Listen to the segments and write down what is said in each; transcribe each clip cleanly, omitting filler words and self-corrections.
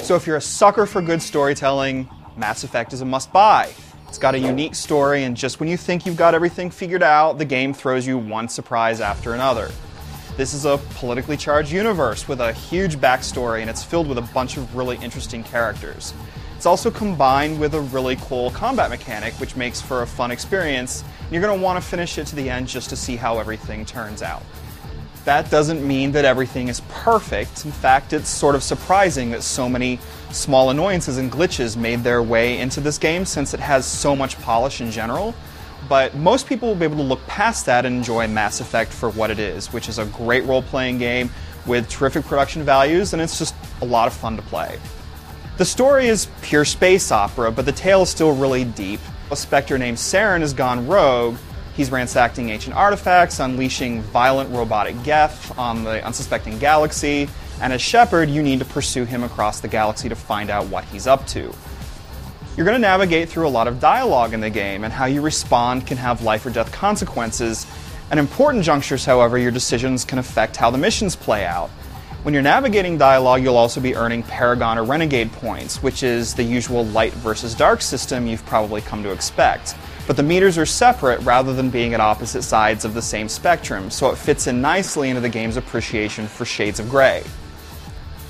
So if you're a sucker for good storytelling, Mass Effect is a must-buy. It's got a unique story, and just when you think you've got everything figured out, the game throws you one surprise after another. This is a politically charged universe with a huge backstory, and it's filled with a bunch of really interesting characters. It's also combined with a really cool combat mechanic, which makes for a fun experience. You're going to want to finish it to the end just to see how everything turns out. That doesn't mean that everything is perfect. In fact, it's sort of surprising that so many small annoyances and glitches made their way into this game since it has so much polish in general. But most people will be able to look past that and enjoy Mass Effect for what it is, which is a great role-playing game with terrific production values, and it's just a lot of fun to play. The story is pure space opera, but the tale is still really deep. A Spectre named Saren has gone rogue. He's ransacking ancient artifacts, unleashing violent robotic Geth on the unsuspecting galaxy, and as Shepard, you need to pursue him across the galaxy to find out what he's up to. You're going to navigate through a lot of dialogue in the game, and how you respond can have life or death consequences. At important junctures, however, your decisions can affect how the missions play out. When you're navigating dialogue, you'll also be earning Paragon or Renegade points, which is the usual light versus dark system you've probably come to expect. But the meters are separate rather than being at opposite sides of the same spectrum, so it fits in nicely into the game's appreciation for shades of gray.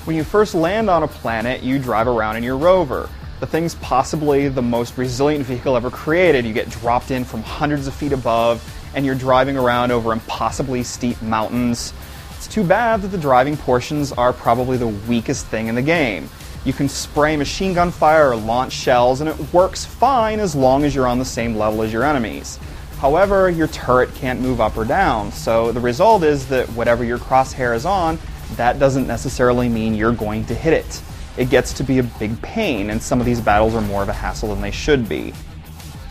When you first land on a planet, you drive around in your rover. The thing's possibly the most resilient vehicle ever created. You get dropped in from hundreds of feet above, and you're driving around over impossibly steep mountains. It's too bad that the driving portions are probably the weakest thing in the game. You can spray machine gun fire or launch shells, and it works fine as long as you're on the same level as your enemies. However, your turret can't move up or down, so the result is that whatever your crosshair is on, that doesn't necessarily mean you're going to hit it. It gets to be a big pain, and some of these battles are more of a hassle than they should be.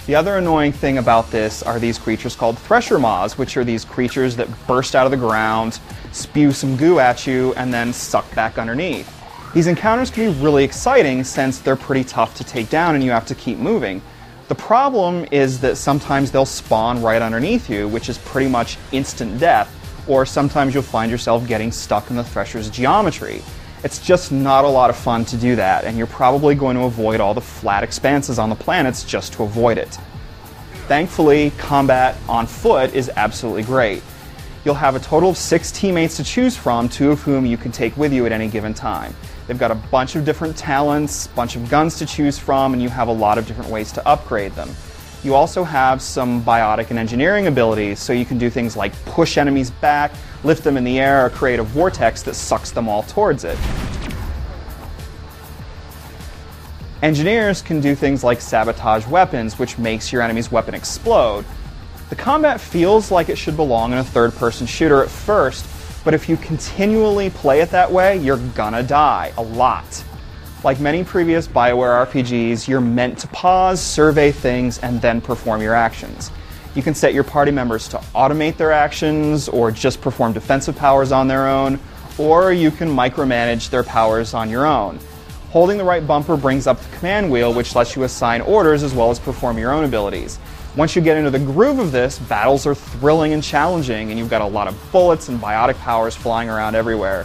The other annoying thing about this are these creatures called Thresher Maws, which are these creatures that burst out of the ground, spew some goo at you, and then suck back underneath. These encounters can be really exciting since they're pretty tough to take down and you have to keep moving. The problem is that sometimes they'll spawn right underneath you, which is pretty much instant death, or sometimes you'll find yourself getting stuck in the Thresher's geometry. It's just not a lot of fun to do that, and you're probably going to avoid all the flat expanses on the planets just to avoid it. Thankfully, combat on foot is absolutely great. You'll have a total of 6 teammates to choose from, 2 of whom you can take with you at any given time. They've got a bunch of different talents, a bunch of guns to choose from, and you have a lot of different ways to upgrade them. You also have some biotic and engineering abilities, so you can do things like push enemies back, lift them in the air, or create a vortex that sucks them all towards it. Engineers can do things like sabotage weapons, which makes your enemy's weapon explode. The combat feels like it should belong in a third-person shooter at first, but if you continually play it that way, you're gonna die, a lot. Like many previous BioWare RPGs, you're meant to pause, survey things, and then perform your actions. You can set your party members to automate their actions, or just perform defensive powers on their own, or you can micromanage their powers on your own. Holding the right bumper brings up the command wheel, which lets you assign orders as well as perform your own abilities. Once you get into the groove of this, battles are thrilling and challenging, and you've got a lot of bullets and biotic powers flying around everywhere.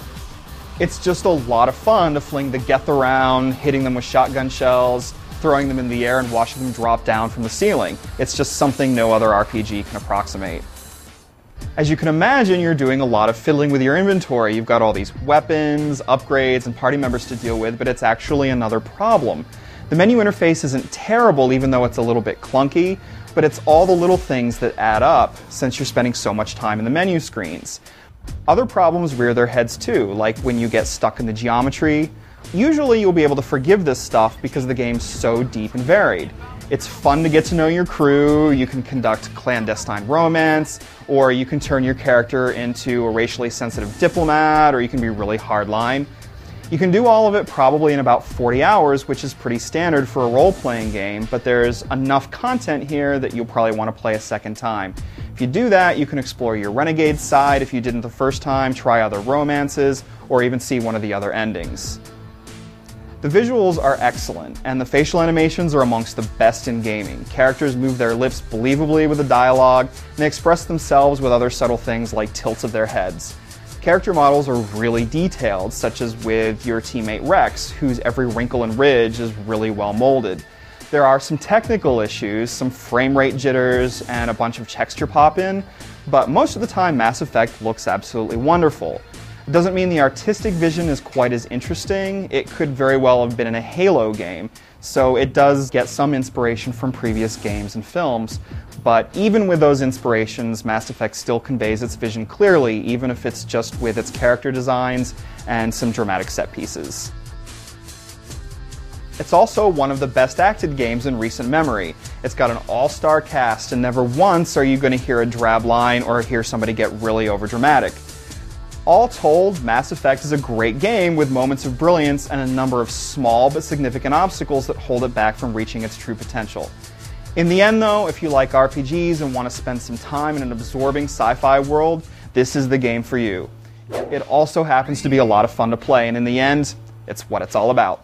It's just a lot of fun to fling the Geth around, hitting them with shotgun shells, throwing them in the air and watching them drop down from the ceiling. It's just something no other RPG can approximate. As you can imagine, you're doing a lot of fiddling with your inventory. You've got all these weapons, upgrades, and party members to deal with, but it's actually another problem. The menu interface isn't terrible, even though it's a little bit clunky, but it's all the little things that add up since you're spending so much time in the menu screens. Other problems rear their heads too, like when you get stuck in the geometry. Usually you'll be able to forgive this stuff because the game's so deep and varied. It's fun to get to know your crew, you can conduct clandestine romance, or you can turn your character into a racially sensitive diplomat, or you can be really hardline. You can do all of it probably in about 40 hours, which is pretty standard for a role-playing game, but there's enough content here that you'll probably want to play a second time. If you do that, you can explore your renegade side if you didn't the first time, try other romances, or even see one of the other endings. The visuals are excellent, and the facial animations are amongst the best in gaming. Characters move their lips believably with the dialogue, and they express themselves with other subtle things like tilts of their heads. Character models are really detailed, such as with your teammate Rex, whose every wrinkle and ridge is really well molded. There are some technical issues, some frame rate jitters, and a bunch of texture pop-in, but most of the time Mass Effect looks absolutely wonderful. It doesn't mean the artistic vision is quite as interesting. It could very well have been in a Halo game, so it does get some inspiration from previous games and films. But even with those inspirations, Mass Effect still conveys its vision clearly, even if it's just with its character designs and some dramatic set pieces. It's also one of the best acted games in recent memory. It's got an all-star cast, and never once are you going to hear a drab line or hear somebody get really overdramatic. All told, Mass Effect is a great game with moments of brilliance and a number of small but significant obstacles that hold it back from reaching its true potential. In the end though, if you like RPGs and want to spend some time in an absorbing sci-fi world, this is the game for you. It also happens to be a lot of fun to play, and in the end, it's what it's all about.